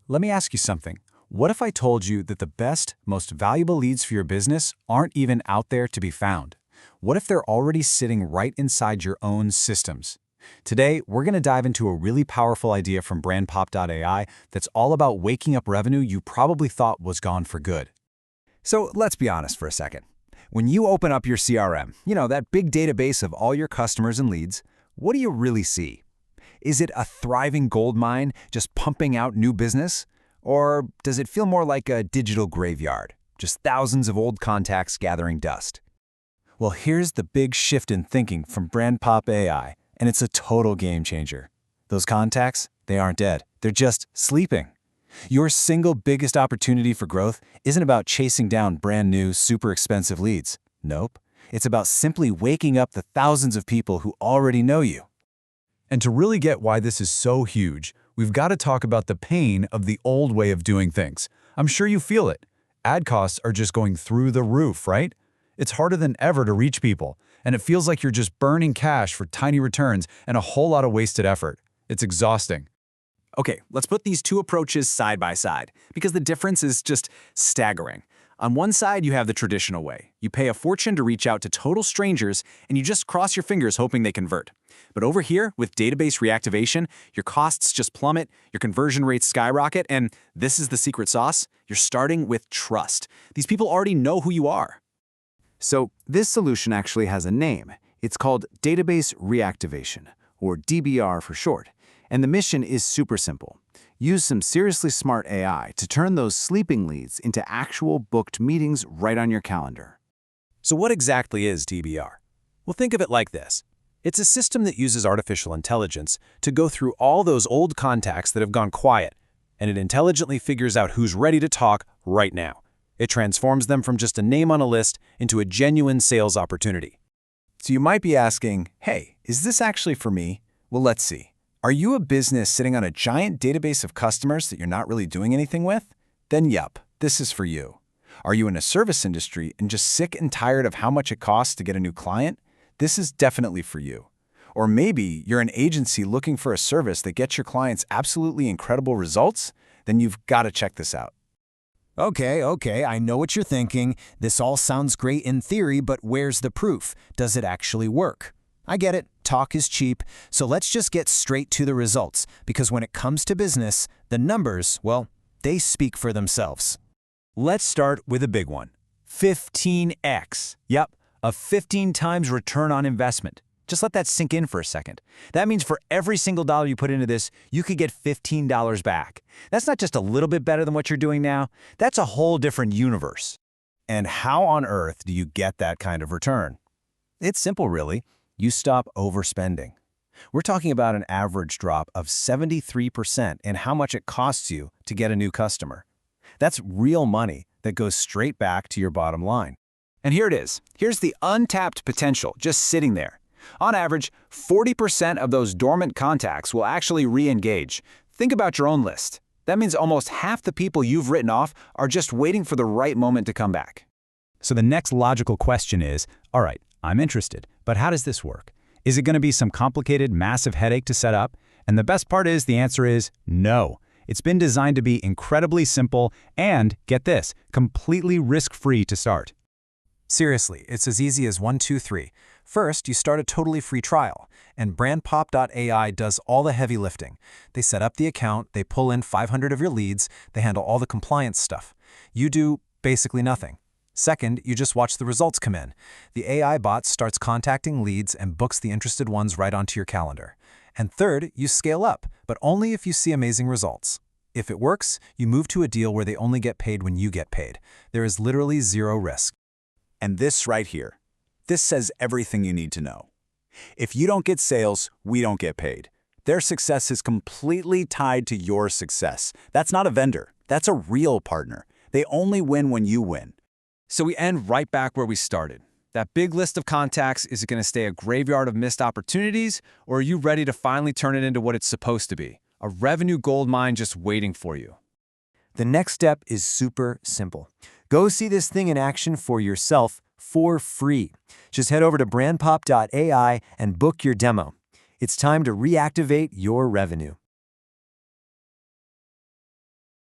Let me ask you something. What if I told you that the best, most valuable leads for your business aren't even out there to be found? What if they're already sitting right inside your own systems? Today, we're going to dive into a really powerful idea from brandpop.ai that's all about waking up revenue you probably thought was gone for good. So let's be honest for a second. When you open up your CRM, that big database of all your customers and leads, what do you really see? Is it a thriving gold mine just pumping out new business? Or does it feel more like a digital graveyard, just thousands of old contacts gathering dust? Well, here's the big shift in thinking from BrandPop AI, and it's a total game changer. Those contacts, they aren't dead. They're just sleeping. Your single biggest opportunity for growth isn't about chasing down brand new, super expensive leads. Nope. It's about simply waking up the thousands of people who already know you. And to really get why this is so huge, we've got to talk about the pain of the old way of doing things. I'm sure you feel it. Ad costs are just going through the roof, right? It's harder than ever to reach people, and it feels like you're just burning cash for tiny returns and a whole lot of wasted effort. It's exhausting. Okay, let's put these two approaches side by side, because the difference is just staggering. On one side, you have the traditional way. You pay a fortune to reach out to total strangers, and you just cross your fingers hoping they convert. But over here, with database reactivation, your costs just plummet, your conversion rates skyrocket, and this is the secret sauce, you're starting with trust. These people already know who you are. So this solution actually has a name. It's called database reactivation, or DBR for short. And the mission is super simple. Use some seriously smart AI to turn those sleeping leads into actual booked meetings right on your calendar. So what exactly is DBR? Well, think of it like this. It's a system that uses artificial intelligence to go through all those old contacts that have gone quiet, and it intelligently figures out who's ready to talk right now. It transforms them from just a name on a list into a genuine sales opportunity. So you might be asking, hey, is this actually for me? Well, let's see. Are you a business sitting on a giant database of customers that you're not really doing anything with? Then yup, this is for you. Are you in a service industry and just sick and tired of how much it costs to get a new client? This is definitely for you. Or maybe you're an agency looking for a service that gets your clients absolutely incredible results? Then you've got to check this out. Okay, I know what you're thinking. This all sounds great in theory, but where's the proof? Does it actually work? I get it, talk is cheap, so let's just get straight to the results, because when it comes to business, the numbers, well, they speak for themselves. Let's start with a big one. 15x. Yep, a 15 times return on investment. Just let that sink in for a second. That means for every single dollar you put into this, you could get $15 back. That's not just a little bit better than what you're doing now. That's a whole different universe. And how on earth do you get that kind of return? It's simple, really. You stop overspending. We're talking about an average drop of 73% in how much it costs you to get a new customer. That's real money that goes straight back to your bottom line. And here it is. Here's the untapped potential just sitting there. On average, 40% of those dormant contacts will actually re-engage. Think about your own list. That means almost half the people you've written off are just waiting for the right moment to come back. So the next logical question is, all right, I'm interested, but how does this work? Is it going to be some complicated, massive headache to set up? And the best part is the answer is no. It's been designed to be incredibly simple and, get this, completely risk-free to start. Seriously, it's as easy as 1, 2, 3. First, you start a totally free trial, and brandpop.ai does all the heavy lifting. They set up the account, they pull in 500 of your leads, they handle all the compliance stuff. You do basically nothing. Second, you just watch the results come in. The AI bot starts contacting leads and books the interested ones right onto your calendar. And third, you scale up, but only if you see amazing results. If it works, you move to a deal where they only get paid when you get paid. There is literally zero risk. And this right here, this says everything you need to know. If you don't get sales, we don't get paid. Their success is completely tied to your success. That's not a vendor. That's a real partner. They only win when you win. So we end right back where we started. That big list of contacts, is it going to stay a graveyard of missed opportunities, or are you ready to finally turn it into what it's supposed to be? A revenue gold mine just waiting for you. The next step is super simple. Go see this thing in action for yourself for free. Just head over to brandpop.ai and book your demo. It's time to reactivate your revenue.